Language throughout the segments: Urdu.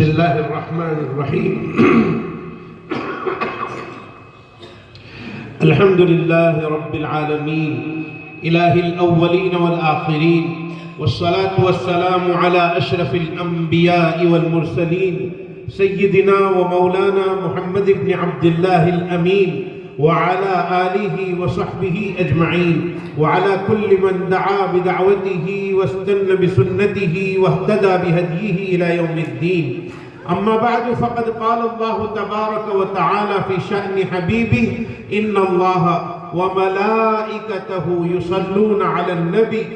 بسم الله الرحمن الرحيم الحمد لله رب العالمين إله الأولين والآخرين والصلاة والسلام على أشرف الأنبياء والمرسلين سيدنا ومولانا محمد بن عبد الله الأمين وعلى آله وصحبه أجمعين وعلى كل من دعا بدعوته واستنى بسنته واهتدى بهديه إلى يوم الدين. أما بعد فقد قال الله تبارك وتعالى في شأن حبيبه إن الله وملائكته يصلون على النبي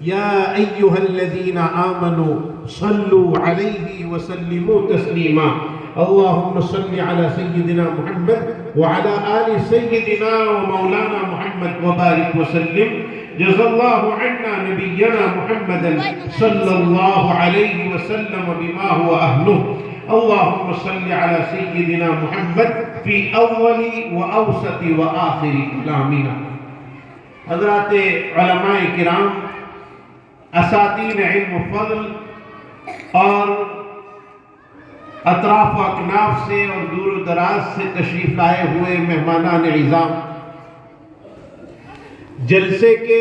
يا أيها الذين آمنوا صلوا عليه وسلموا تسليما. اللهم صل على سيدنا محمد وعلى آل سيدنا ومولانا محمد وبارك وسلم. جزا الله عنا نبينا محمدا صلى الله عليه وسلم بما هو أهله. اللهم صل على سيدنا محمد في أول وأوسط وآخر كلامنا. حضرات علماء کرام، اساتین علم و فضل اور اطراف و اکناف سے اور دور و دراز سے تشریف لائے ہوئے مہمانان اعظام، جلسے کے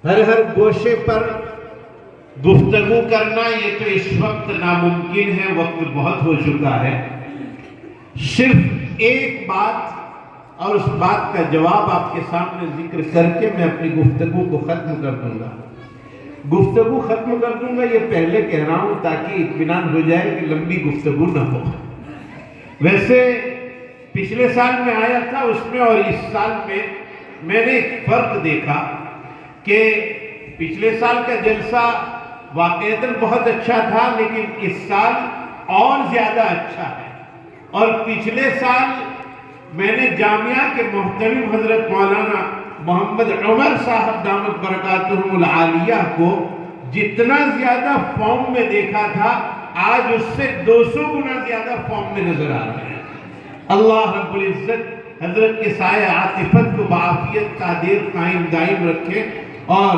ہر گوشے پر گفتگو کرنا یہ تو اس وقت ناممکن ہے، وقت بہت ہو چکا ہے. صرف ایک بات اور اس بات کا جواب آپ کے سامنے ذکر کر کے میں اپنی گفتگو کو ختم کر دوں گا. گفتگو ختم کر دوں گا یہ پہلے کہہ رہا ہوں تاکہ اطمینان ہو جائے کہ لمبی گفتگو نہ ہو. ویسے پچھلے سال میں آیا تھا، اس میں اور اس سال میں نے ایک فرق دیکھا کہ پچھلے سال کا جلسہ واقعتاً بہت اچھا تھا، لیکن اس سال اور زیادہ اچھا ہے. اور پچھلے سال میں نے جامعہ کے محترم حضرت مولانا محمد عمر صاحب دامت برکاتہم العالیہ کو جتنا زیادہ فارم میں دیکھا تھا، آج اس سے 200 گنا زیادہ فارم میں نظر آ رہے ہیں. اللہ رب العزت حضرت کے سایہ عاطفت کو بعافیت تعدیر قائم دائم رکھے، اور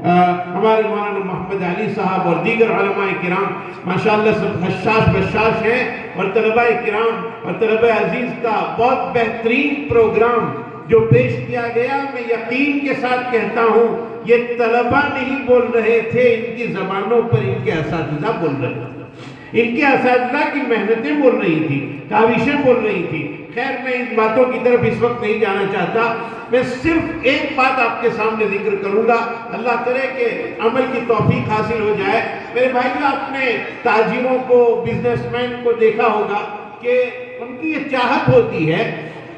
ہمارے مولانا محمد علی صاحب اور دیگر علماء کرام ماشاءاللہ سب حشاش بشاش ہیں، اور طلباء کرام اور طلباء عزیز کا بہت بہترین پروگرام جو پیش کیا گیا. میں یقین کے ساتھ کہتا ہوں یہ طلباء نہیں بول رہے تھے، ان کی زبانوں پر ان کے اساتذہ بول رہے تھے، ان کے اساتذہ کی محنتیں بول رہی تھی، کاوشیں بول رہی تھی. خیر میں ان باتوں کی طرف اس وقت نہیں جانا چاہتا. میں صرف ایک بات آپ کے سامنے ذکر کروں گا، اللہ کرے کہ عمل کی توفیق حاصل ہو جائے. میرے بھائیو، آپ نے تاجروں کو، بزنس مین کو دیکھا ہوگا کہ ان کی یہ چاہت ہوتی ہے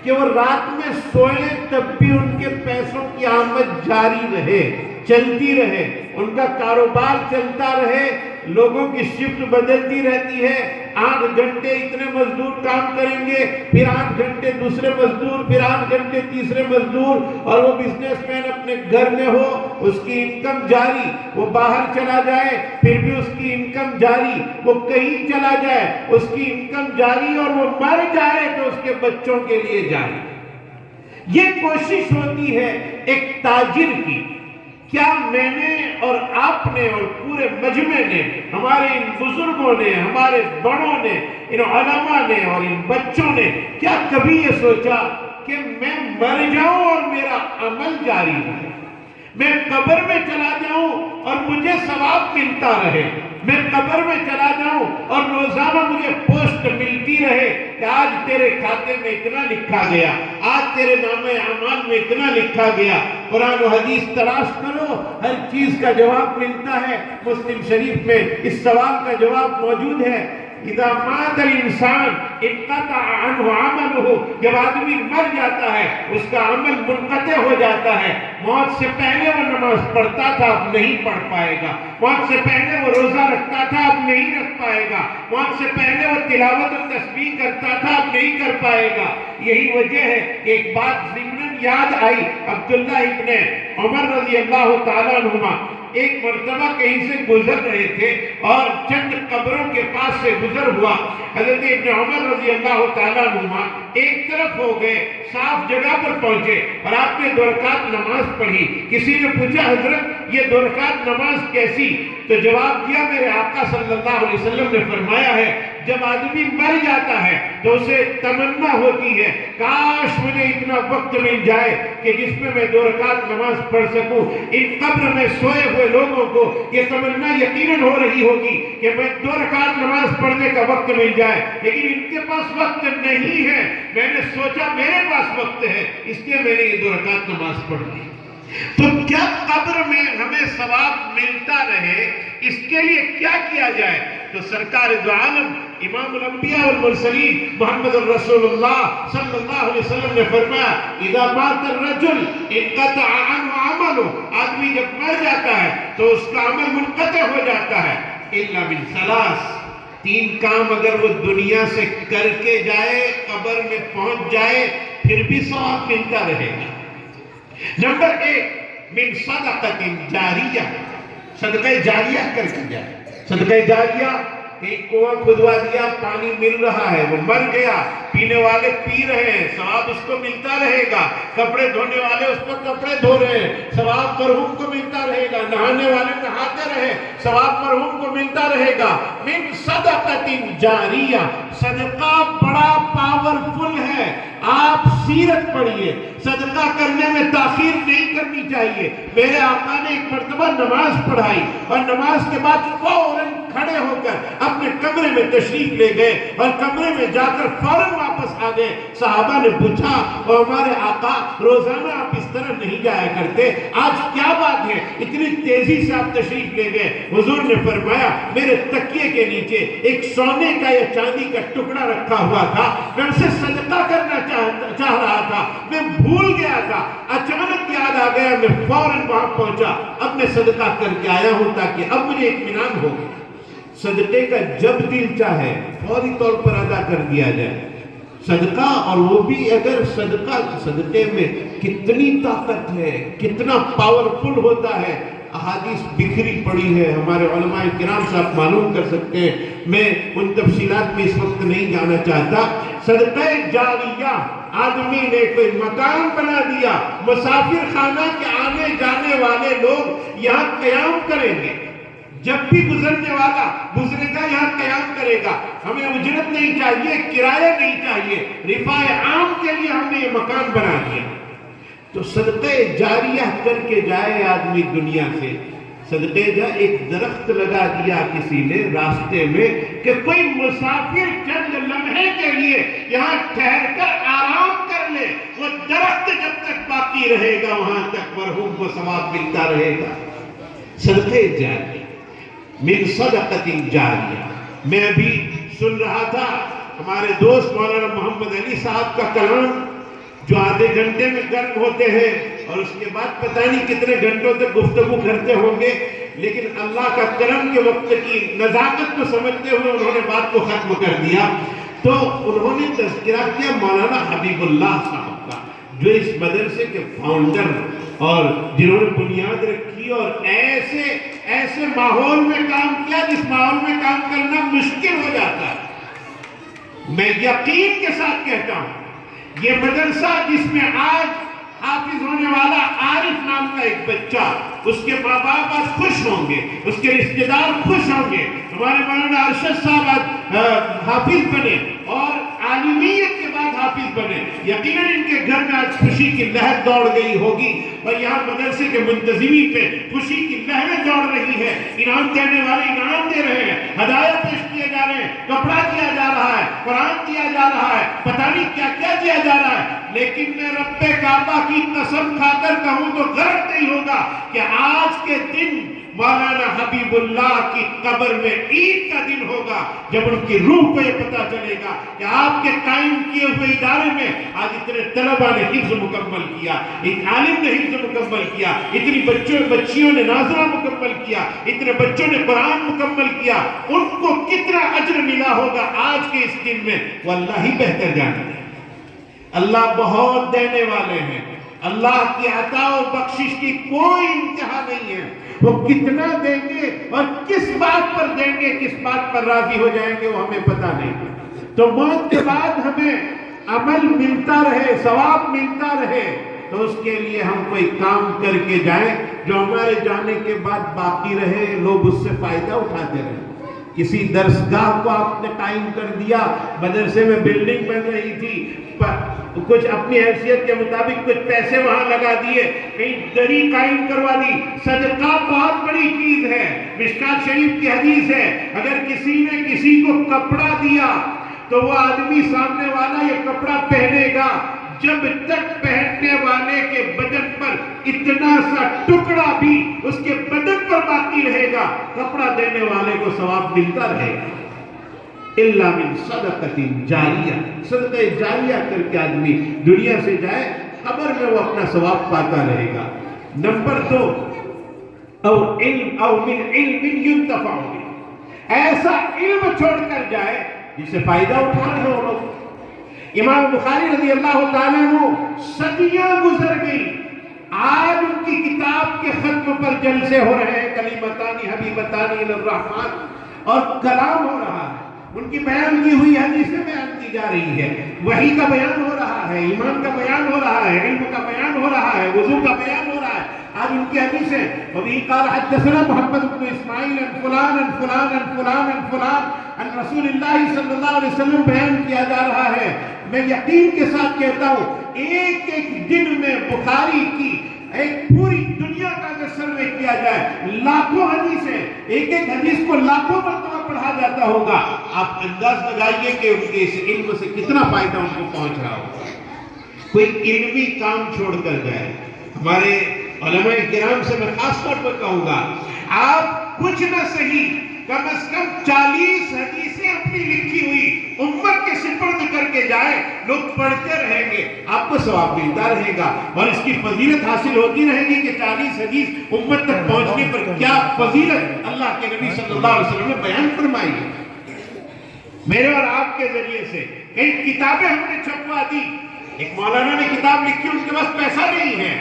کہ وہ رات میں سوئے تب بھی ان کے پیسوں کی آمد جاری رہے، چلتی رہے، ان کا کاروبار چلتا رہے. لوگوں کی شفٹ بدلتی رہتی ہے. 8 گھنٹے اتنے مزدور کام کریں گے، پھر 8 گھنٹے دوسرے مزدور، پھر 8 گھنٹے تیسرے مزدور، اور وہ بزنس مین اپنے گھر میں ہو، اس کی انکم جاری. وہ باہر چلا جائے پھر بھی اس کی انکم جاری، وہ کہیں چلا جائے اس کی انکم جاری، اور وہ مر جائے تو اس کے بچوں کے لیے جاری. یہ کوشش ہوتی ہے ایک تاجر کی. کیا میں نے اور آپ نے اور پورے مجمع نے، ہمارے ان بزرگوں نے، ہمارے بڑوں نے، ان علماء نے اور ان بچوں نے کیا کبھی یہ سوچا کہ میں مر جاؤں اور میرا عمل جاری رہے، میں قبر میں چلا جاؤں اور مجھے ثواب ملتا رہے، میں قبر میں چلا جاؤں اور روزانہ مجھے پوسٹ ملتی رہے کہ آج تیرے کھاتے میں اتنا لکھا گیا، آج تیرے نام اعمال میں اتنا لکھا گیا. قرآن و حدیث تلاش کرو، ہر چیز کا جواب ملتا ہے. مسلم شریف میں اس سوال کا جواب موجود ہے، اذا مات الانسان انقطع عنہ عملہ، جب آدمی مر جاتا ہے اس کا عمل منقطع ہو جاتا ہے. موت سے پہلے وہ نماز پڑھتا تھا، اب نہیں پڑھ پائے گا. موت سے پہلے وہ روزہ رکھتا تھا، اب نہیں رکھ پائے گا. موت سے پہلے وہ تلاوت و تسبیح کرتا تھا، اب نہیں کر پائے گا. یہی وجہ ہے کہ ایک بات ضمناً یاد آئی. عبداللہ ابن عمر رضی اللہ تعالیٰ عنہما ایک مرتبہ کہیں سے گزر رہے تھے اور چند قبروں کے پاس سے گزر ہوا. حضرت ابن عمر رضی اللہ تعالیٰ عنہما ایک طرف ہو گئے، صاف جگہ پر پہنچے اور آپ نے 2 رکعت نماز پڑھی. کسی نے پوچھا حضرت یہ 2 رکعت نماز کیسی؟ تو جواب دیا میرے آقا صلی اللہ علیہ وسلم نے فرمایا ہے جب آدمی مر جاتا ہے تو اسے تمنا ہوتی ہے کاش مجھے اتنا وقت مل جائے کہ جس میں 2 رکعت نماز پڑھ سکوں۔ ان قبر میں سوئے ہوئے لوگوں کو یہ تمنا یقیناً ہو رہی ہوگی کہ میں 2 رکعت نماز پڑھنے کا وقت مل جائے، لیکن ان کے پاس وقت نہیں ہے۔ میں نے سوچا میرے پاس وقت ہے، اس لیے میں نے یہ 2 رکعت نماز پڑھ لی۔ تو کیا قبر میں ہمیں ثواب ملتا رہے، اس کے لیے کیا کیا جائے؟ تو سرکار دو عالم امام الانبیاء والمرسلین محمد الرسول اللہ صلی اللہ علیہ وسلم نے فرمایا اذا مات الرجل انقطع عنه عمله، آدمی جب مر جاتا ہے تو اس کا عمل منقطع ہو جاتا ہے، الا من ثلاث، 3 کام اگر وہ دنیا سے کر کے جائے، قبر میں پہنچ جائے، پھر بھی ثواب ملتا رہے گا۔ نمبر 1 من صدقۃ جاریہ، صدقہ جاریہ کر کے جائے۔ صدقہ جاریہ ایک کنواں کھدوا دیا، پانی مل رہا ہے، وہ مر گیا، پینے والے پی رہے ہیں، ثواب اس کو ملتا رہے گا۔ کپڑے دھونے والے اس پر کپڑے دھو رہے ہیں، ثواب مرحوم کو ملتا رہے گا۔ نہانے والے نہاتے رہے، ثواب مرحوم کو ملتا رہے گا۔ من صدقۃ جاریہ، صدقہ بڑا پاورفل ہے۔ آپ سیرت پڑھیے، صدقہ کرنے میں تاخیر نہیں کرنی چاہیے۔ میرے آقا نے ایک مرتبہ نماز پڑھائی اور نماز کے بعد فوراً کھڑے ہو کر اپنے کمرے میں تشریف لے گئے اور کمرے میں جا کر فوراً واپس آ گئے۔ صحابہ نے پوچھا اور ہمارے آقا روزانہ آپ اس طرح نہیں جایا کرتے، آج کیا بات ہے اتنی تیزی سے آپ تشریف لے گئے؟ حضور نے فرمایا میرے تکیے کے نیچے ایک سونے کا یا چاندی کا ٹکڑا رکھا ہوا تھا، میں اسے صدقہ کرنا چاہ رہا تھا، میں بھول گیا تھا، اچانک یاد آ گیا، میں فوراً وہاں پہنچا، اب میں صدقہ کر کے آیا ہوں تاکہ اب مجھے اطمینان ہو۔ صدقے کا جب دل چاہے فوری طور پر ادا کر دیا جائے صدقہ، اور وہ بھی اگر صدقے میں کتنی طاقت ہے، کتنا پاورفل ہوتا ہے، احادیث بکھری پڑی ہے، ہمارے علماء کرام سے آپ معلوم کر سکتے ہیں، میں ان تفصیلات میں اس وقت نہیں جانا چاہتا۔ صدقہ جاریہ، آدمی نے کوئی مکان بنا دیا، مسافر خانہ کے آنے جانے والے لوگ یہاں قیام کریں گے، جب بھی گزرنے والا گزرے گا یہاں قیام کرے گا، ہمیں اجرت نہیں چاہیے، کرایہ نہیں چاہیے، رفاع عام کے لیے ہم نے یہ مکان بنا دیا۔ تو صدقہ جاریہ کر کے جائے آدمی دنیا سے، صدقہ جاریہ ایک درخت لگا دیا کسی نے راستے میں کہ کوئی مسافر چند لمحے کے لیے یہاں ٹھہر کر آرام کر لے، وہ درخت جب تک باقی رہے گا وہاں تک مرحوم کو ثواب ملتا رہے گا۔ صدقہ جاریہ، من صدقۃ جاریہ۔ میں ابھی سن رہا تھا ہمارے دوست مولانا محمد علی صاحب کا کلام جو آدھے گھنٹے میں گرم ہوتے ہیں اور اس کے بعد پتہ نہیں کتنے گھنٹوں تک گفتگو کرتے ہوں گے، لیکن اللہ کا کرم کے وقت کی نزاکت کو سمجھتے ہوئے انہوں نے بات کو ختم کر دیا۔ تو انہوں نے تذکرہ کیا مولانا حبیب اللہ صاحب کا، جو اس مدرسے کے فاؤنڈر اور جنہوں نے بنیاد رکھی اور ایسے ماحول میں کام کیا جس ماحول میں کام کرنا مشکل ہو جاتا ہے۔ میں یقین کے ساتھ کہتا ہوں یہ مدرسہ جس میں آج حافظ ہونے والا عارف نام کا ایک بچہ، اس کے ماں باپ آج خوش ہوں گے، اس کے رشتہ دار خوش ہوں گے، ہمارے مولانا ارشد صاحب آج حافظ بنے اور عالمیت کے بعد حافظ بنے، یقیناً ان کے گھر میں آج خوشی کی لہر دوڑ گئی ہوگی اور یہاں مدرسے کے منتظمین پہ خوشی کی لہریں دوڑ رہی ہے، انعام دینے والے انعام دے رہے ہیں، ہدایت پیش کیے جا رہے ہیں، کپڑا دیا جا رہا ہے، قرآن دیا جا رہا ہے، پتہ نہیں کیا کیا دیا جا رہا ہے، لیکن میں رب کعبہ کی قسم کھا کر کہوں تو غلط نہیں ہوگا کہ آج کے دن مولانا حبیب اللہ کی قبر میں عید کا دن ہوگا، جب ان کی روح کو یہ پتہ چلے گا کہ آپ کے قائم کیے ہوئے ادارے میں آج اتنے طلبہ نے حفظ مکمل کیا، ایک عالم نے حفظ مکمل کیا، اتنی بچیوں نے ناظرہ مکمل کیا، اتنے بچوں نے قرآن مکمل کیا، ان کو کتنا اجر ملا ہوگا آج کے اس دن میں، وہ اللہ ہی بہتر جانتے ہیں۔ اللہ بہت دینے والے ہیں، اللہ کی عطا و بخشش کی کوئی انتہا نہیں ہے، وہ کتنا دیں گے اور کس بات پر دیں گے، کس بات پر راضی ہو جائیں گے وہ ہمیں پتہ نہیں۔ تو موت کے بعد ہمیں عمل ملتا رہے، ثواب ملتا رہے، تو اس کے لیے ہم کوئی کام کر کے جائیں جو ہمارے جانے کے بعد باقی رہے، لوگ اس سے فائدہ اٹھاتے رہیں۔ کسی درسگاہ کو آپ نے قائم کر دیا، مدرسے میں بلڈنگ بن رہی تھی، کچھ اپنی حیثیت کے مطابق کچھ پیسے وہاں لگا دیے، کہیں دری قائم کروا دی۔ صدقہ بہت بڑی چیز ہے، مشکات شریف کی حدیث ہے، اگر کسی نے کسی کو کپڑا دیا تو وہ آدمی سامنے والا یہ کپڑا پہنے گا جب تک پہننے والے کے بدن پر اتنا سا ٹکڑا بھی اس کے بدن پر باقی رہے گا، کپڑا دینے والے کو ثواب ملتا رہے گا۔ الا من صدقۃ جاریہ، صدقہ جاریہ کر کے آدمی دنیا سے جائے، قبر میں وہ اپنا ثواب پاتا رہے گا۔ نمبر 2، او من علم ينتفع به، ایسا علم چھوڑ کر جائے جس سے فائدہ اٹھا رہے ہو لوگ۔ امام بخاری رضی اللہ تعالیٰ عنہ صدیاں گزر گئی، آج ان کی کتاب کے ختم پر جلسے ہو رہے ہیں، کلیمتان حبیبتان الی الرحمن، اور کلام ہو رہا ہے، ان کی بیان کی ہوئی حدیثیں بیان کی جا رہی ہے، وحی کا بیان ہو رہا ہے، ایمان کا بیان ہو رہا ہے، علم کا بیان ہو رہا ہے، وضو کا بیان ہو رہا ہے۔ آج ان کی حدیثیں وبه قال حدثنا محمد بن اسماعیل عن فلان عن فلان عن فلان عن فلان عن رسول اللہ صلی اللہ علیہ وسلم بیان کیا جا رہا ہے۔ میں یقین کے ساتھ کہتا ہوں ایک ایک دن میں بخاری کی ایک پوری دنیا کا اگر سروے کیا جائے، لاکھوں حدیثیں، ایک ایک حدیث کو لاکھوں مرتبہ پڑھا جاتا ہوگا۔ آپ انداز لگائیے کہ ان کے اس علم سے کتنا فائدہ ان کو پہنچ رہا ہوگا۔ کوئی علمی کام چھوڑ کر جائے، ہمارے علماء کرام سے میں خاص طور پر کہوں گا، آپ کچھ نہ صحیح کم از کم 40 حدیثیں اپنی لکھی ہوئی امت کے سپرد کر کے جائے، لوگ پڑھتے رہیں گے، آپ کو ثواب ملتا رہے گا، اور اس کی فضیلت حاصل ہوتی رہے گی کہ 40 حدیث امت تک پہنچنے پر کیا فضیلت اللہ کے نبی صلی اللہ علیہ وسلم نے بیان فرمائی ہے۔ میرے اور آپ کے ذریعے سے کئی کتابیں ہم نے چھپوا دی۔ ایک مولانا نے کتاب لکھی، ان کے پاس پیسہ نہیں ہے،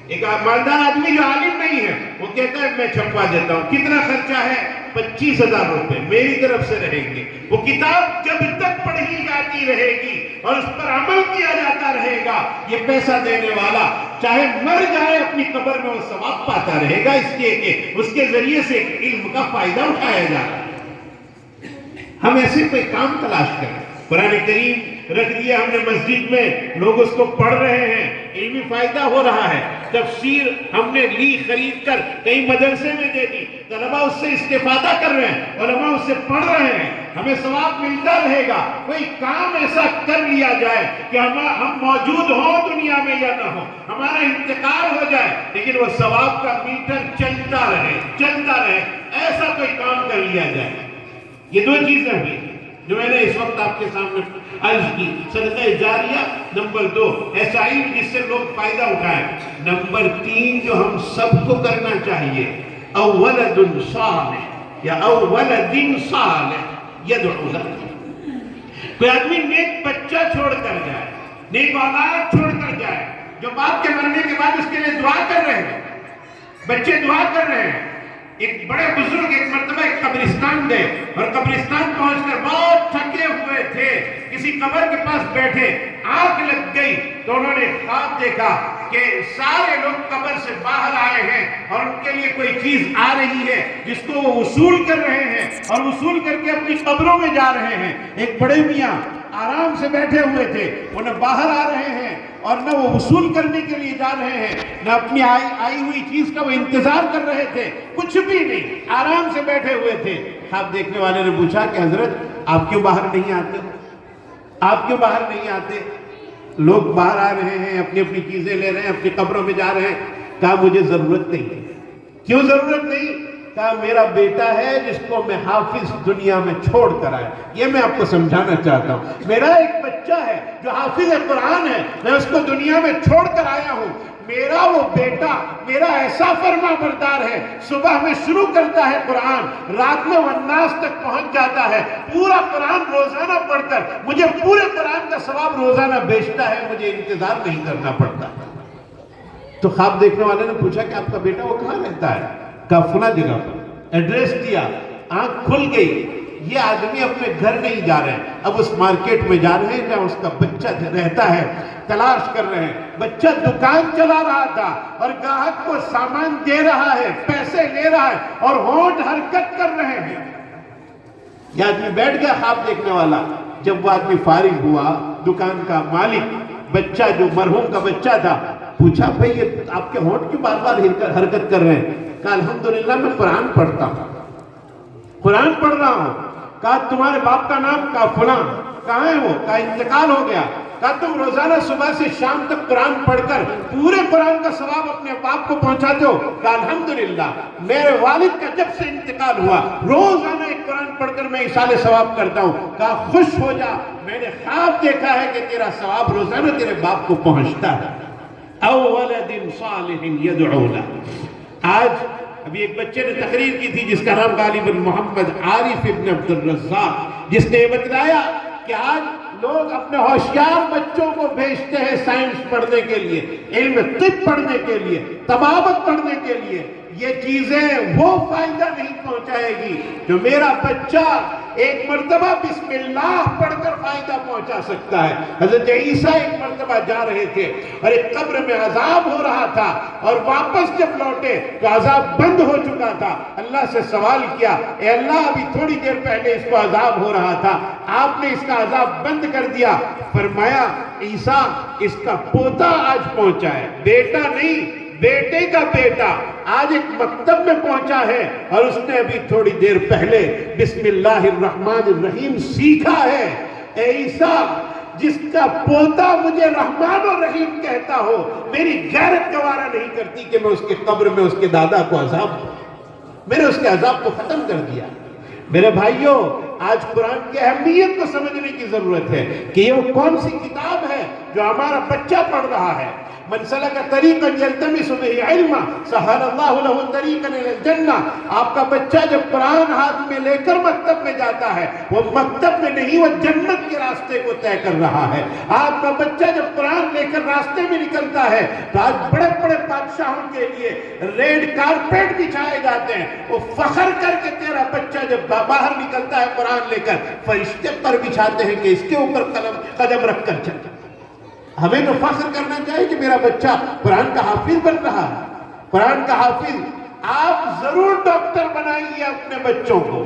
ایک مالدار آدمی جو عالم نہیں ہے وہ کہتا ہے میں چھپوا دیتا ہوں، کتنا خرچہ ہے؟ 25,000 روپے میری طرف سے رہیں گے۔ وہ کتاب جب تک پڑھی جاتی رہے گی اور اس پر عمل کیا جاتا رہے گا، یہ پیسہ دینے والا چاہے مر جائے اپنی قبر میں وہ ثواب پاتا رہے گا، اس لیے کہ اس کے ذریعے سے علم کا فائدہ اٹھایا جا رہا ہے۔ ہم ایسے کوئی کام تلاش کریں۔ قرآن کریم رکھ دیا ہم نے مسجد میں، لوگ اس کو پڑھ رہے ہیں، علمی فائدہ ہو رہا ہے۔ تفسیر ہم نے لی خرید کر کئی مدرسے میں دے دی، طلبہ اس سے استفادہ کر رہے ہیں، علماء اس سے پڑھ رہے ہیں، ہمیں ثواب ملتا رہے گا۔ کوئی کام ایسا کر لیا جائے کہ ہم موجود ہوں دنیا میں یا نہ ہو، ہمارا انتقال ہو جائے لیکن وہ ثواب کا میٹر چلتا رہے، ایسا کوئی کام کر لیا جائے۔ یہ 2 چیزیں ہوئی جو میں نے اس وقت آپ کے سامنے عرض کی، صدقہ جاریہ، نمبر 2 ایسا علم جس سے لوگ فائدہ اٹھائیں، نمبر 3 جو ہم سب کو کرنا چاہیے، او ولد صالح یا او ولد صالح یدعو لہ۔ کوئی آدمی نیک بچہ چھوڑ کر جائے، نیک اولاد چھوڑ کر جائے، جو باپ کے مرنے کے بعد اس کے لیے دعا کر رہے ہیں، بچے دعا کر رہے ہیں۔ ایک بڑے بزرگ ایک مرتبہ ایک قبرستان گئے، اور قبرستان پہنچ کر بہت تھکے ہوئے تھے، کسی قبر کے پاس بیٹھے، آنکھ لگ گئی تو انہوں نے خواب دیکھا کہ سارے لوگ قبر سے باہر آئے ہیں اور ان کے لیے کوئی چیز آ رہی ہے جس کو وہ وصول کر رہے ہیں، اور وصول کر کے اپنی قبروں میں جا رہے ہیں۔ ایک بڑے میاں آرام سے بیٹھے ہوئے تھے، وہ نہ باہر آ رہے ہیں اور نہ وہ وصول کرنے کے لیے جا رہے ہیں، نہ اپنی آئی ہوئی چیز کا وہ انتظار کر رہے تھے، کچھ بھی نہیں، آرام سے بیٹھے ہوئے تھے۔ خواب دیکھنے والے نے پوچھا کہ حضرت آپ کیوں باہر نہیں آتے؟ آپ کیوں باہر نہیں آتے؟ لوگ باہر آ رہے ہیں، اپنی اپنی چیزیں لے رہے ہیں، اپنی قبروں میں جا رہے ہیں۔ کہا مجھے ضرورت نہیں ہے۔ کیوں ضرورت نہیں؟ کہا میرا بیٹا ہے جس کو میں حافظ دنیا میں چھوڑ کر آیا۔ یہ میں آپ کو سمجھانا چاہتا ہوں، میرا ایک بچہ ہے جو حافظ قرآن ہے، میں اس کو دنیا میں چھوڑ کر آیا ہوں۔ میرا وہ بیٹا میرا ایسا فرما بردار ہے، صبح میں شروع کرتا ہے قرآن، رات میں والناس تک پہنچ جاتا ہے، پورا قرآن روزانہ پڑھ کر مجھے پورے قرآن کا ثواب روزانہ بیچتا ہے، مجھے انتظار نہیں کرنا پڑتا۔ تو خواب دیکھنے والے نے پوچھا کہ آپ کا بیٹا وہ کہاں رہتا ہے؟ کہا فلاں جگہ پر، ایڈریس دیا، آنکھ کھل گئی، یہ آدمی اپنے گھر نہیں جا رہے ہیں، اب اس مارکیٹ میں جا رہے ہیں جہاں اس کا بچہ رہتا ہے، تلاش کر رہے ہیں۔ بچہ دکان چلا رہا تھا اور گاہک کو سامان دے رہا ہے، پیسے لے رہا ہے اور ہونٹ حرکت کر رہے ہیں۔ یہ آدمی بیٹھ گیا خواب دیکھنے والا۔ جب وہ آدمی فارغ ہوا، دکان کا مالک بچہ جو مرحوم کا بچہ تھا پوچھا بھئی یہ آپ کے ہونٹ کیوں بار بار حرکت کر رہے ہیں؟ کہا الحمدللہ میں قرآن پڑھتا ہوں، قرآن پڑھ رہا ہوں۔ کہا تمہارے باپ کا نام؟ کہا فلاں۔ کہاں ہے وہ؟ کہا انتقال ہو گیا۔ کہا تم روزانہ صبح سے شام تک قرآن پڑھ کر پورے قرآن کا ثواب اپنے باپ کو پہنچاتے ہو؟ کہا الحمدللہ میرے والد کا جب سے انتقال ہوا روزانہ ایک قرآن پڑھ کر میں ایصال ثواب کرتا ہوں۔ کہا خوش ہو جا، میں نے خواب دیکھا ہے کہ تیرا ثواب روزانہ تیرے باپ کو پہنچتا ہے۔ او ولد صالح یدعو لہ۔ آج ابھی ایک بچے نے تقریر کی تھی جس کا نام غالباً محمد عارف ابن عبد الرزاق، جس نے یہ بتلایا کہ آج لوگ اپنے ہوشیار بچوں کو بھیجتے ہیں سائنس پڑھنے کے لیے، علم طب پڑھنے کے لیے، طبابت پڑھنے کے لیے۔ یہ چیزیں وہ فائدہ نہیں پہنچائے گی جو میرا بچہ ایک مرتبہ بسم اللہ پڑھ کر فائدہ پہنچا سکتا ہے۔ حضرت عیسیٰ ایک مرتبہ جا رہے تھے اور ایک قبر میں عذاب ہو رہا تھا اور واپس جب لوٹے تو عذاب بند ہو چکا تھا۔ اللہ سے سوال کیا، اے اللہ ابھی تھوڑی دیر پہلے اس کو عذاب ہو رہا تھا، آپ نے اس کا عذاب بند کر دیا۔ فرمایا عیسیٰ اس کا پوتا آج پہنچا ہے، بیٹا نہیں، بیٹے کا بیٹا آج ایک مکتب میں پہنچا ہے اور اس نے ابھی تھوڑی دیر پہلے بسم اللہ الرحمن الرحیم سیکھا ہے۔ اے عیسیٰ جس کا پوتا مجھے رحمان و رحیم کہتا ہو، میری غیرت گوارا نہیں کرتی کہ میں اس کے قبر میں اس کے دادا کو عذاب دوں۔ میں نے اس کے عذاب کو ختم کر دیا۔ میرے بھائیوں آج قرآن کی اہمیت کو سمجھنے کی ضرورت ہے کہ یہ کون سی کتاب ہے جو ہمارا بچہ پڑھ رہا ہے۔ من سلک طریقا یلتمس بہ علما سہل اللہ لہ طریقا الی الجنہ۔ آپ کا بچہ جب قرآن ہاتھ میں لے کر مکتب میں جاتا ہے، وہ مکتب میں نہیں، وہ جنت کے راستے کو طے کر رہا ہے۔ آپ کا بچہ جب قرآن لے کر راستے میں نکلتا ہے تو آج بڑے بڑے بادشاہوں کے لیے ریڈ کارپیٹ بچھائے جاتے ہیں۔ وہ فخر کر کے تیرا بچہ جب باہر نکلتا ہے قرآن لے کر، فرشتے پر بچھاتے ہیں کہ اس کے اوپر قدم رکھ کر چلتا۔ ہمیں تو فخر کرنا چاہیے کہ میرا بچہ قرآن کا حافظ بن رہا ہے، قرآن کا حافظ۔ آپ ضرور ڈاکٹر بنائیے اپنے بچوں کو،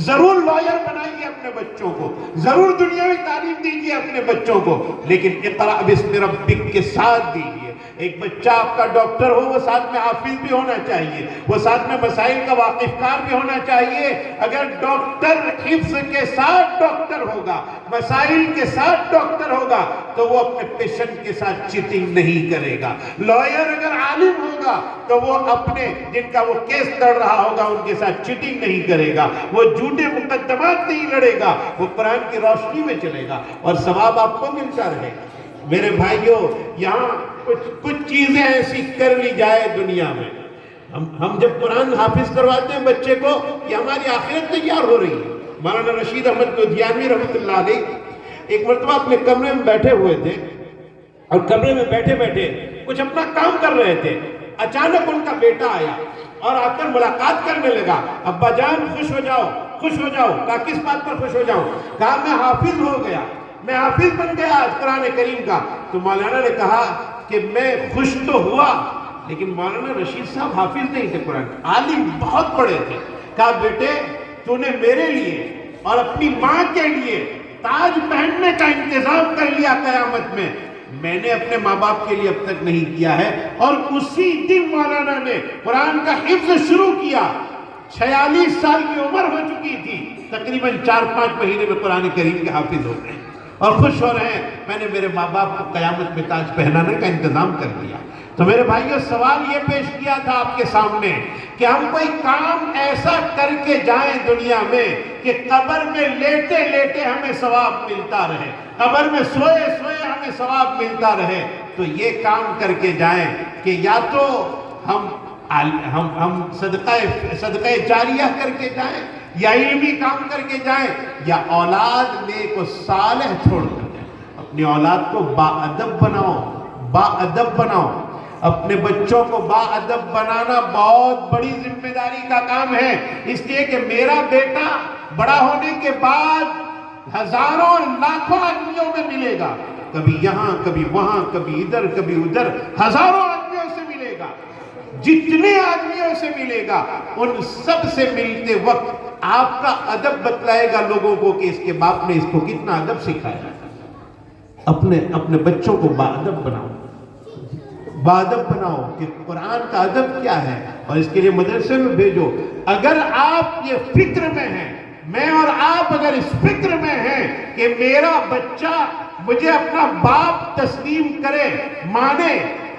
ضرور لائر بنائیے اپنے بچوں کو، ضرور دنیاوی تعلیم دیجیے اپنے بچوں کو، لیکن اقرأ باسم ربک کے ساتھ دیجیے۔ ایک بچہ آپ کا ڈاکٹر ہو، وہ ساتھ میں حافظ بھی ہونا چاہیے، وہ ساتھ میں مسائل کا واقف کار بھی ہونا چاہیے۔ اگر ڈاکٹر حفظ کے ساتھ ڈاکٹر ہوگا، مسائل کے ساتھ ڈاکٹر ہوگا تو وہ اپنے پیشنٹ کے ساتھ چیٹنگ نہیں کرے گا۔ لائر اگر عالم ہوگا تو وہ اپنے جن کا وہ کیس لڑ رہا ہوگا ان کے ساتھ چیٹنگ نہیں کرے گا، وہ جھوٹے مقدمات نہیں لڑے گا، وہ قرآن کی روشنی میں چلے گا اور ثواب آپ کو ملتا رہے گا۔ میرے بھائیوں یہاں کچھ چیزیں ایسی کر لی جائے دنیا میں، ہم جب قرآن حافظ کرواتے ہیں بچے کو، یہ ہماری آخرت تیار ہو رہی ہے۔ مولانا رشید احمد قادیانی رحمۃ اللہ علیہ ایک مرتبہ اپنے کمرے میں بیٹھے ہوئے تھے اور کمرے میں بیٹھے بیٹھے کچھ اپنا کام کر رہے تھے۔ اچانک ان کا بیٹا آیا اور آ کر ملاقات کرنے لگا۔ ابا جان خوش ہو جاؤ، خوش ہو جاؤ۔ کہا کس بات پر خوش ہو جاؤں؟ کہا میں حافظ ہو گیا، میں حافظ بن گیا آج قرآن کریم کا۔ تو مولانا نے کہا کہ میں خوش تو ہوا لیکن مولانا رشید صاحب حافظ نہیں تھے قرآن، عالم بہت بڑے تھے۔ کہا بیٹے تو نے میرے لیے اور اپنی ماں کے لیے تاج پہننے کا انتظام کر لیا قیامت میں نے اپنے ماں باپ کے لیے اب تک نہیں کیا ہے۔ اور اسی دن مولانا نے قرآن کا حفظ شروع کیا۔ 46 سال کی عمر ہو چکی تھی، تقریباً 4-5 مہینے میں قرآن کریم کے حافظ ہو گئے اور خوش ہو رہے ہیں میں نے میرے ماں باپ کو قیامت میں تاج پہنانے کا انتظام کر دیا۔ تو میرے بھائیوں سوال یہ پیش کیا تھا آپ کے سامنے کہ ہم کوئی کام ایسا کر کے جائیں دنیا میں کہ قبر میں لیٹے لیٹے ہمیں ثواب ملتا رہے، قبر میں سوئے سوئے ہمیں ثواب ملتا رہے۔ تو یہ کام کر کے جائیں کہ یا تو ہم صدقہ جاریہ کر کے جائیں یا علمی کام کر کے جائیں یا اولاد نیک و صالح چھوڑ کر جائیں۔ اپنی اولاد کو باادب بناؤ، باادب بناؤ۔ اپنے بچوں کو باادب بنانا بہت بڑی ذمہ داری کا کام ہے، اس لیے کہ میرا بیٹا بڑا ہونے کے بعد ہزاروں اور لاکھوں آدمیوں میں ملے گا، کبھی یہاں کبھی وہاں کبھی ادھر کبھی ادھر، ہزاروں آدمیوں سے ملے گا، جتنے آدمیوں سے ملے گا ان سب سے ملتے وقت آپ کا ادب بتلائے گا لوگوں کو کہ اس کے باپ نے اس کو کتنا ادب سکھایا۔ اپنے بچوں کو باادب بناؤ، باادب بناؤ کہ قرآن کا ادب کیا ہے، اور اس کے لیے مدرسے میں بھیجو۔ اگر آپ یہ فکر میں ہیں، میں اور آپ اگر اس فکر میں ہیں کہ میرا بچہ مجھے اپنا باپ تسلیم کرے، مانے،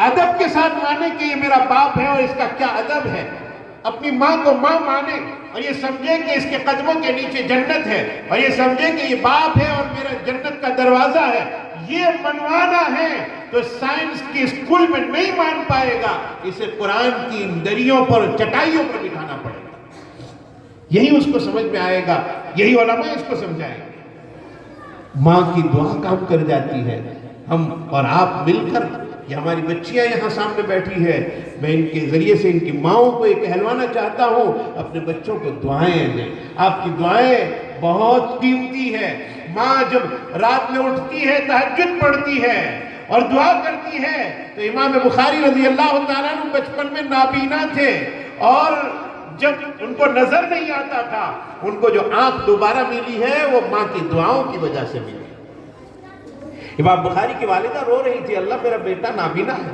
ادب کے ساتھ مانے کہ یہ میرا باپ ہے اور اس کا کیا ادب ہے، اپنی ماں کو ماں مانے اور یہ سمجھے کہ اس کے قدموں کے نیچے جنت ہے، اور یہ سمجھے کہ یہ باپ ہے اور میرا جنت کا دروازہ ہے، یہ منوانا ہے تو سائنس کی اسکول میں نہیں مان پائے گا، اسے قرآن کی دریوں پر چٹائیوں پر بٹھانا پڑے گا، یہی اس کو سمجھ میں آئے گا، یہی علماء اس کو سمجھائیں گے۔ ماں کی دعا کام کر جاتی ہے۔ ہم اور آپ مل کر، یہ ہماری بچیاں یہاں سامنے بیٹھی ہے، میں ان کے ذریعے سے ان کی ماؤں کو یہ کہلوانا چاہتا ہوں، اپنے بچوں کو دعائیں دیں، آپ کی دعائیں بہت قیمتی ہے۔ ماں جب رات میں اٹھتی ہے، تہجد پڑھتی ہے اور دعا کرتی ہے، تو امام بخاری رضی اللہ تعالیٰ عنہ بچپن میں نابینا تھے، اور جب ان کو نظر نہیں آتا تھا، ان کو جو آنکھ دوبارہ ملی ہے وہ ماں کی دعاؤں کی وجہ سے ملی۔ امام بخاری کی والدہ رو رہی تھی، اللہ میرا بیٹا نابینا ہے،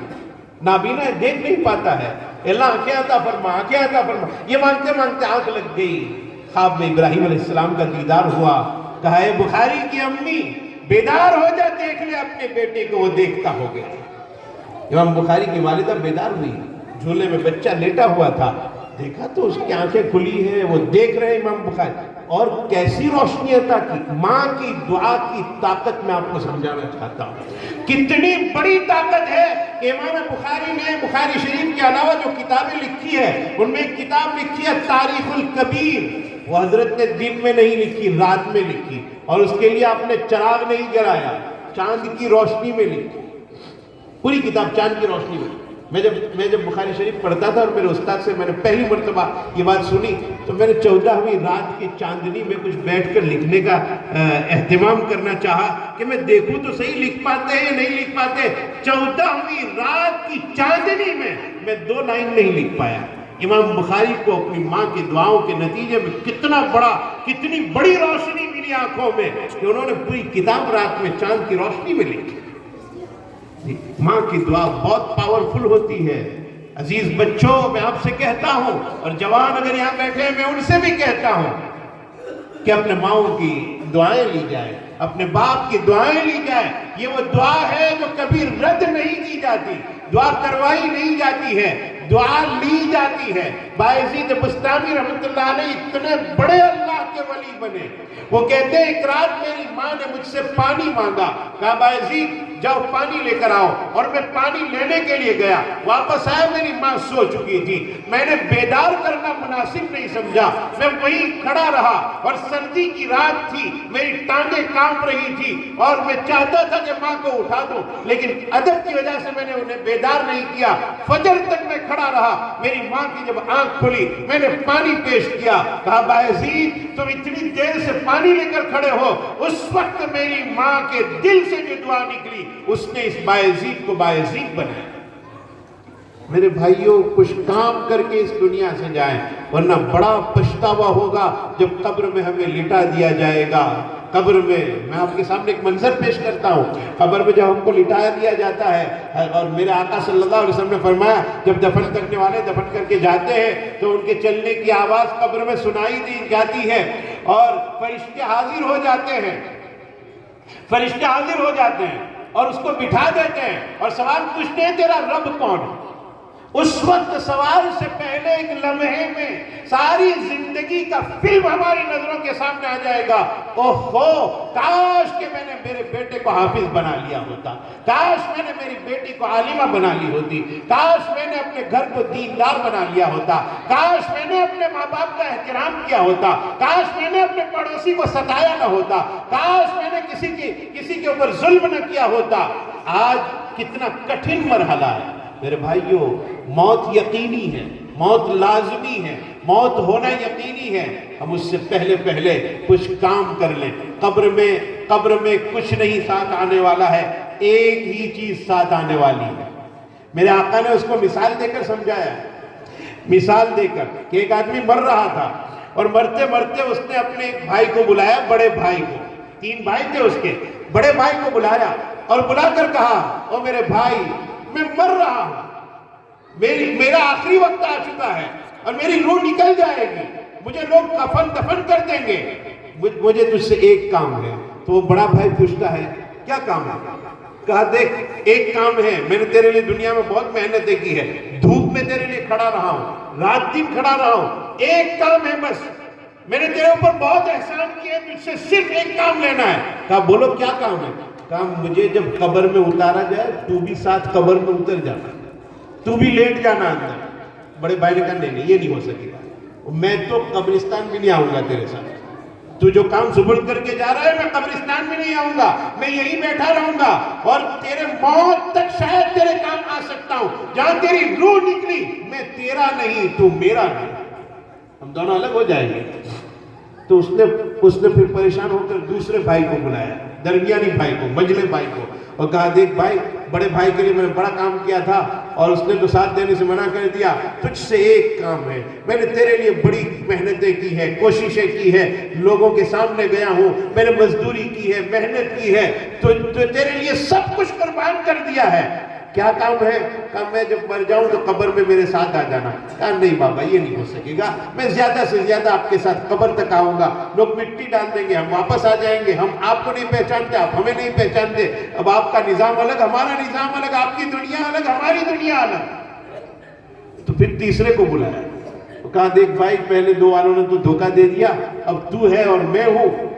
نابینا ہے، دیکھ نہیں پاتا ہے، اللہ آنکھیں عطا فرما، آنکھیں عطا فرما۔ یہ مانگتے مانگتے آنکھ لگ گئی، خواب میں ابراہیم علیہ السلام کا دیدار ہوا، کہا اے بخاری کی امی بیدار ہو جا، دیکھ لے اپنے بیٹے کو، وہ دیکھتا ہو گیا۔ امام بخاری کی والدہ بیدار ہوئی، جھولے میں بچہ لیٹا ہوا تھا، دیکھا تو اس کی آنکھیں کھلی ہیں، وہ دیکھ رہے امام بخاری، اور کیسی روشنی عطا کی، ماں کی دعا کی طاقت میں آپ کو سمجھانا چاہتا ہوں، کتنی بڑی طاقت ہے کہ امام بخاری نے بخاری شریف کے علاوہ جو کتابیں لکھی ہے، ان میں ایک کتاب لکھی ہے تاریخ الکبیر، وہ حضرت نے دن میں نہیں لکھی، رات میں لکھی، اور اس کے لیے آپ نے چراغ نہیں جلایا، چاند کی روشنی میں لکھی، پوری کتاب چاند کی روشنی میں۔ میں جب بخاری شریف پڑھتا تھا اور میرے استاد سے میں نے پہلی مرتبہ یہ بات سنی، تو میں نے 14ویں رات کی چاندنی میں کچھ بیٹھ کر لکھنے کا اہتمام کرنا چاہا کہ میں دیکھوں تو صحیح لکھ پاتے ہیں یا نہیں لکھ پاتے۔ 14ویں رات کی چاندنی میں 2 لائن نہیں لکھ پایا۔ امام بخاری کو اپنی ماں کی دعاؤں کے نتیجے میں کتنی بڑی روشنی ملی آنکھوں میں کہ انہوں نے پوری کتاب رات میں چاند کی روشنی میں لکھی۔ ماں کی دعا بہت پاورفل ہوتی ہے۔ عزیز بچوں، میں آپ سے کہتا ہوں، اور جوان اگر یہاں بیٹھے ہیں میں ان سے بھی کہتا ہوں کہ اپنے ماؤں کی دعائیں لی جائیں، اپنے باپ کی دعائیں لی جائیں۔ یہ وہ دعا ہے جو کبھی رد نہیں کی جاتی، دعا کروائی نہیں جاتی ہے، دعا لی جاتی ہے۔ بایزید بستامی رحمت اللہ علیہ اتنے بڑے اللہ کے ولی بنے، وہ کہتے ہیں ایک رات میری ماں نے مجھ سے پانی مانگا، کہا بایزید جاؤ پانی لے کر آؤ، اور میں پانی لینے کے لیے گیا، واپس آیا میری ماں سو چکی تھی، میں نے بیدار کرنا مناسب نہیں سمجھا، میں وہیں کھڑا رہا، اور سردی کی رات تھی، میری ٹانگیں کانپ رہی تھی، اور میں چاہتا تھا کہ ماں کو اٹھا دوں، لیکن ادب کی وجہ سے میں نے انہیں بیدار نہیں کیا۔ فجر تک میں کھڑا رہا، میری ماں کی جب آنکھ کھلی میں نے پانی پیش کیا، کہا بایزید تم اتنی دیر سے پانی لے کر کھڑے ہو، اس وقت میری ماں کے دل سے جو دعا نکلی اس نے اس بایزید کو بایزید بنایا۔ میرے بھائیوں، کچھ کام کر کے اس دنیا سے جائیں، ورنہ بڑا پچھتاوا ہوگا جب قبر میں ہمیں لٹا دیا جائے گا۔ قبر میں آپ کے سامنے ایک منظر پیش کرتا ہوں، قبر میں جب ہم کو لٹایا دیا جاتا ہے، اور میرے آقا صلی اللہ علیہ وسلم نے فرمایا جب دفن کرنے والے دفن کر کے جاتے ہیں تو ان کے چلنے کی آواز قبر میں سنائی دی جاتی ہے، اور فرشتے حاضر ہو جاتے ہیں، فرشتے حاضر ہو جاتے ہیں اور اس کو بٹھا دیتے ہیں اور سوال پوچھتے ہیں تیرا رب کون ہے؟ اس وقت سوال سے پہلے ایک لمحے میں ساری زندگی کا فلم ہماری نظروں کے سامنے آ جائے گا۔ اوہو، کاش کہ میں نے میرے بیٹے کو حافظ بنا لیا ہوتا، کاش میں نے میری بیٹی کو عالمہ بنا لی ہوتی، کاش میں نے اپنے گھر کو دیندار بنا لیا ہوتا، کاش میں نے اپنے ماں باپ کا احترام کیا ہوتا، کاش میں نے اپنے پڑوسی کو ستایا نہ ہوتا، کاش میں نے کسی کے اوپر ظلم نہ کیا ہوتا۔ آج کتنا کٹھن مرحلہ ہے، میرے بھائیوں، موت یقینی ہے، موت لازمی ہے، موت ہونا یقینی ہے. ہم اس سے پہلے کچھ کام کر لیں. قبر میں کچھ نہیں ساتھ آنے والا ہے، ایک ہی چیز ساتھ آنے والی ہے. میرے آقا نے اس کو مثال دے کر سمجھایا، مثال دے کر کہ ایک آدمی مر رہا تھا اور مرتے مرتے اس نے اپنے ایک بھائی کو بلایا، بڑے بھائی کو. 3 بھائی تھے اس کے، بڑے بھائی کو بلایا اور بلا کر کہا، او میرے بھائی، میں مر رہا ہوں، میرا آخری وقت آ چکا ہے اور میری روح نکل جائے گی، مجھے لوگ کفن دفن کر دیں گے، مجھے تجھ سے ایک کام ہے. تو وہ بڑا بھائی پوچھتا ہے، کیا کام ہے؟ کہا، دیکھ، ایک کام ہے، میں نے تیرے لیے دنیا میں بہت محنتیں کی ہے، دھوپ میں تیرے لیے کھڑا رہا ہوں، رات دن کھڑا رہا ہوں، ایک کام ہے بس، میں نے تیرے اوپر بہت احسان کیا ہے، تجھ سے صرف ایک کام لینا ہے. کہا، بولو کیا کام ہے؟ کہا، مجھے جب قبر میں اتارا جائے تو بھی ساتھ قبر میں اتر جانا، تو بھی لیٹ جانا اندر. بڑے بھائی نے کہا، نہیں یہ نہیں ہو سکے گا، میں تو قبرستان بھی نہیں آؤں گا تیرے ساتھ. تو جو کام سپرد کر کے جا رہا ہے، میں قبرستان میں نہیں آؤں گا، میں یہی بیٹھا رہوں گا اور تیرے موت تک شاید تیرے کام آ سکتا ہوں. جہاں تیری روح نکلی، میں تیرا نہیں، تو میرا نہیں، ہم دونوں الگ ہو جائیں گے. تو اس نے پھر پریشان ہو کر دوسرے بھائی کو بلایا، درمیانی بھائی کو، منجلے بھائی کو، اور کہا، دیکھ بھائی، بڑے بھائی کے لیے میں نے بڑا کام کیا تھا اور اس نے تو ساتھ دینے سے منع کر دیا، تجھ سے ایک کام ہے، میں نے تیرے لیے بڑی محنتیں کی ہے، کوششیں کی ہے، لوگوں کے سامنے گیا ہوں، میں نے مزدوری کی ہے، محنت کی ہے، تو تیرے لیے سب کچھ قربان کر دیا ہے. کیا کام ہے؟ کہا، میں جب مر جاؤں تو قبر میں میرے ساتھ آ جانا. کہا، نہیں بابا، یہ نہیں ہو سکے گا، میں زیادہ سے زیادہ آپ کے ساتھ قبر تک آؤں گا، لوگ مٹی ڈال دیں گے، ہم واپس آ جائیں گے، ہم آپ کو نہیں پہچانتے، آپ ہمیں نہیں پہچانتے، اب آپ کا نظام الگ، ہمارا نظام الگ، آپ کی دنیا الگ، ہماری دنیا الگ. تو پھر تیسرے کو بلایا، کہا، دیکھ بھائی، پہلے 2 والوں نے تو دھوکہ دے دیا، اب تو ہے اور میں ہوں،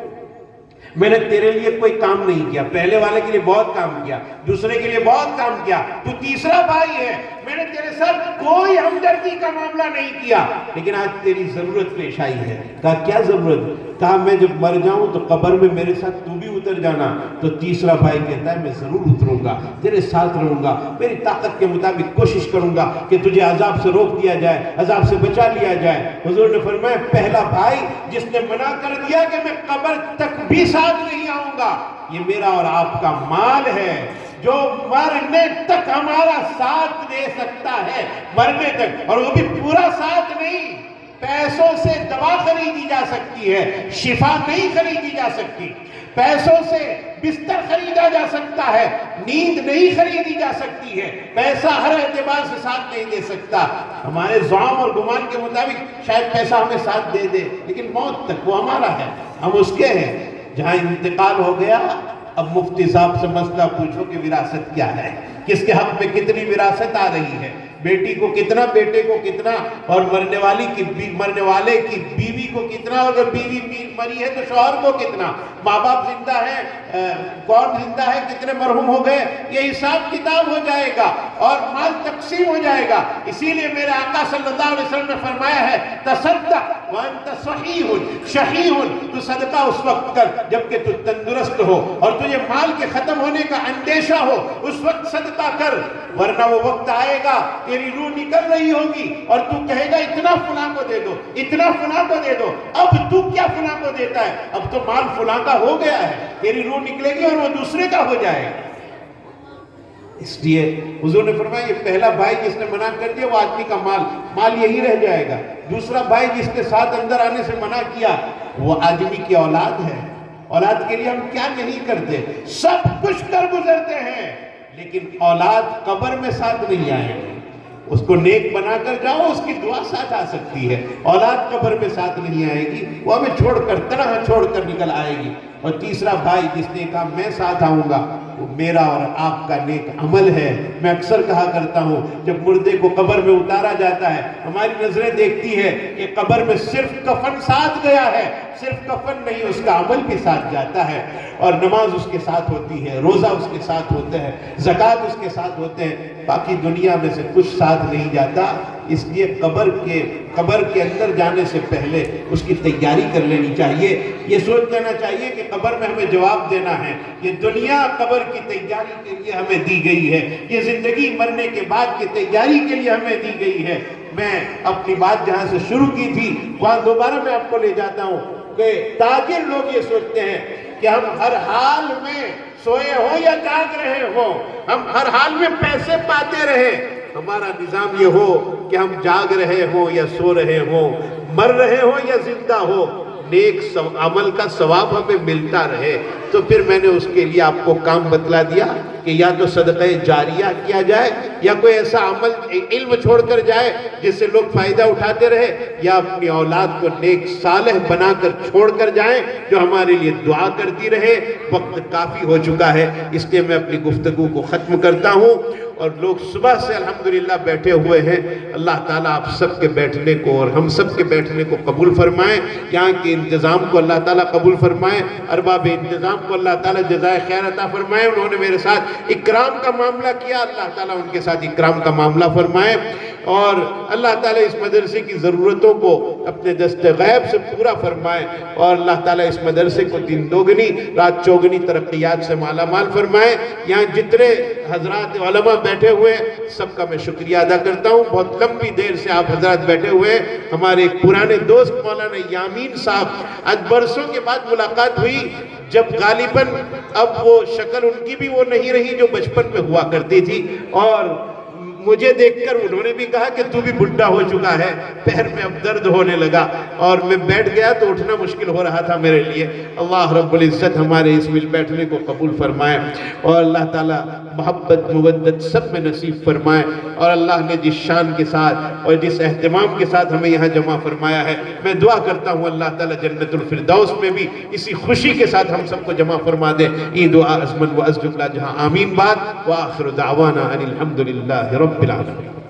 میں نے تیرے لیے کوئی کام نہیں کیا، پہلے والے کے لیے بہت کام کیا، دوسرے کے لیے بہت کام کیا، تو تیسرا بھائی ہے، میں نے تیرے ساتھ کوئی ہمدردی کا معاملہ نہیں کیا، لیکن آج تیری ضرورت پیش آئی ہے. کہا، کیا ضرورت؟ کہا، میں جب مر جاؤں تو قبر میں میرے ساتھ تو بھی اتر جانا. تو تیسرا بھائی کہتا ہے، میں ضرور اتروں گا، تیرے ساتھ رہوں گا، میری طاقت کے مطابق کوشش کروں گا کہ تجھے عذاب سے روک دیا جائے، عذاب سے بچا لیا جائے. حضور نے فرمایا، پہلا بھائی جس نے منع کر دیا کہ میں قبر تک بھی ساتھ نہیں آؤں گا، یہ میرا اور آپ کا مال ہے جو مرنے تک ہمارا ساتھ دے سکتا ہے، مرنے تک، اور وہ بھی پورا ساتھ نہیں. پیسوں سے دوا خریدی جا سکتی ہے، شفا نہیں خریدی جا سکتی. پیسوں سے بستر خریدا جا سکتا ہے، نیند نہیں خریدی جا سکتی ہے. پیسہ ہر اعتبار سے ساتھ نہیں دے سکتا. ہمارے زعم اور گمان کے مطابق شاید پیسہ ہمیں ساتھ دے دے، لیکن موت تک وہ ہمارا ہے، ہم اس کے ہیں. جہاں انتقال ہو گیا، اب مفتی صاحب سے مسئلہ پوچھو کہ وراثت کیا ہے، کس کے حق میں کتنی وراثت آ رہی ہے، بیٹی کو کتنا، بیٹے کو کتنا، اور مرنے والے کی بیوی کو کتنا، اور اگر بیوی مری ہے تو شوہر کو کتنا، ماں باپ زندہ ہے، کون زندہ ہے، کتنے مرحوم ہو گئے، یہ حساب کتاب ہو جائے گا اور مال تقسیم ہو جائے گا. اسی لیے میرے آقا صلی اللہ علیہ وسلم نے فرمایا ہے، تصدق وانت صحیح شحیح، تو صدقہ اس وقت کر جبکہ تو تندرست ہو اور تجھے مال کے ختم ہونے کا اندیشہ ہو، اس وقت صدقہ کر، ورنہ وہ وقت آئے گا تیری روح نکل رہی ہوگی اور تو کہے گا، اتنا فلاں کو دے دو، اتنا فلاں کو دے دو. اب تو کیا فلاں کو دیتا ہے، اب تو مال فلاں کا ہو گیا ہے، تیری روح نکلے گی اور وہ دوسرے کا ہو جائے گا. اس لیے حضور نے فرمایا، یہ پہلا بھائی جس نے منع کر دیا وہ آدمی کا مال یہی رہ جائے گا. دوسرا بھائی جس نے ساتھ اندر آنے سے منع کیا وہ آدمی کی اولاد ہے. اولاد کے لیے ہم کیا نہیں کرتے، سب کچھ کر گزرتے ہیں، لیکن اولاد قبر میں ساتھ نہیں آئے گی. اس کو نیک بنا کر جاؤ، اس کی دعا ساتھ آ سکتی ہے، اولاد قبر میں ساتھ نہیں آئے گی، وہ ہمیں چھوڑ کر، تنہا چھوڑ کر نکل آئے گی. اور تیسرا بھائی جس نے کہا میں ساتھ آؤں گا، وہ میرا اور آپ کا نیک عمل ہے. میں اکثر کہا کرتا ہوں، جب مردے کو قبر میں اتارا جاتا ہے، ہماری نظریں دیکھتی ہے کہ قبر میں صرف کفن ساتھ گیا ہے، صرف کفن نہیں، اس کا عمل بھی ساتھ جاتا ہے، اور نماز اس کے ساتھ ہوتی ہے، روزہ اس کے ساتھ ہوتا ہے، زکوٰۃ اس کے ساتھ ہوتے ہیں، باقی دنیا میں سے کچھ ساتھ نہیں جاتا۔ اس لیے قبر کے اندر جانے سے پہلے اس کی تیاری کر لینی چاہیے، یہ سوچ لینا چاہیے کہ قبر میں ہمیں جواب دینا ہے۔ یہ دنیا قبر کی تیاری کے لیے ہمیں دی گئی ہے، یہ زندگی مرنے کے بعد کی تیاری کے لیے ہمیں دی گئی ہے۔ میں اپنی بات جہاں سے شروع کی تھی وہاں دوبارہ میں آپ کو لے جاتا ہوں کہ تاجر لوگ یہ سوچتے ہیں کہ ہم ہر حال میں سوئے ہوں یا جاگ رہے ہوں، ہم ہر حال میں پیسے پاتے رہیں۔ ہمارا نظام یہ ہو کہ ہم جاگ رہے ہوں یا سو رہے ہوں، مر رہے ہوں یا زندہ ہو، نیک عمل کا ثواب ہمیں ملتا رہے۔ تو پھر میں نے اس کے لیے آپ کو کام بتلا دیا کہ یا تو صدقہ جاریہ کیا جائے، یا کوئی ایسا عمل علم چھوڑ کر جائے جس سے لوگ فائدہ اٹھاتے رہے، یا اپنی اولاد کو نیک صالح بنا کر چھوڑ کر جائیں جو ہمارے لیے دعا کرتی رہے۔ وقت کافی ہو چکا ہے، اس لیے میں اپنی گفتگو کو ختم کرتا ہوں، اور لوگ صبح سے الحمدللہ بیٹھے ہوئے ہیں۔ اللہ تعالیٰ آپ سب کے بیٹھنے کو اور ہم سب کے بیٹھنے کو قبول فرمائیں، یہاں کے انتظام کو اللہ تعالیٰ قبول فرمائیں، ارباب انتظام کو اللہ تعالیٰ جزائے خیر عطا فرمائیں۔ انہوں نے میرے ساتھ اکرام کا معاملہ کیا، اللہ تعالیٰ ان کے ساتھ اکرام کا معاملہ فرمائیں، اور اللہ تعالیٰ اس مدرسے کی ضرورتوں کو اپنے دست غیب سے پورا فرمائیں، اور اللہ تعالیٰ اس مدرسے کو دن دوگنی رات چوگنی ترقیات سے مالا مال فرمائیں۔ یہاں جتنے حضرات علماء بیٹھے ہوئے سب کا میں شکریہ ادا کرتا ہوں۔ بہت لمبی دیر سے آپ حضرات بیٹھے ہوئے، ہمارے ایک پرانے دوست مولانا یامین صاحب، آج برسوں کے بعد ملاقات ہوئی، جب غالباً اب وہ شکل ان کی بھی وہ نہیں رہی جو بچپن میں ہوا کرتی تھی، اور مجھے دیکھ کر انہوں نے بھی کہا کہ تو بھی بڈھا ہو چکا ہے، پیر میں اب درد ہونے لگا، اور میں بیٹھ گیا تو اٹھنا مشکل ہو رہا تھا میرے لیے۔ اللہ رب العزت ہمارے اس مل بیٹھنے کو قبول فرمائے، اور اللہ تعالیٰ محبت مودت سب میں نصیب فرمائے، اور اللہ نے جس شان کے ساتھ اور جس اہتمام کے ساتھ ہمیں یہاں جمع فرمایا ہے، میں دعا کرتا ہوں اللہ تعالیٰ جنت الفردوس میں بھی اسی خوشی کے ساتھ ہم سب کو جمع فرما دے۔ عید و ازمن و از جملہ جہاں آمین بات، وآخر دعوانا ان الحمدللہ رب العالمین۔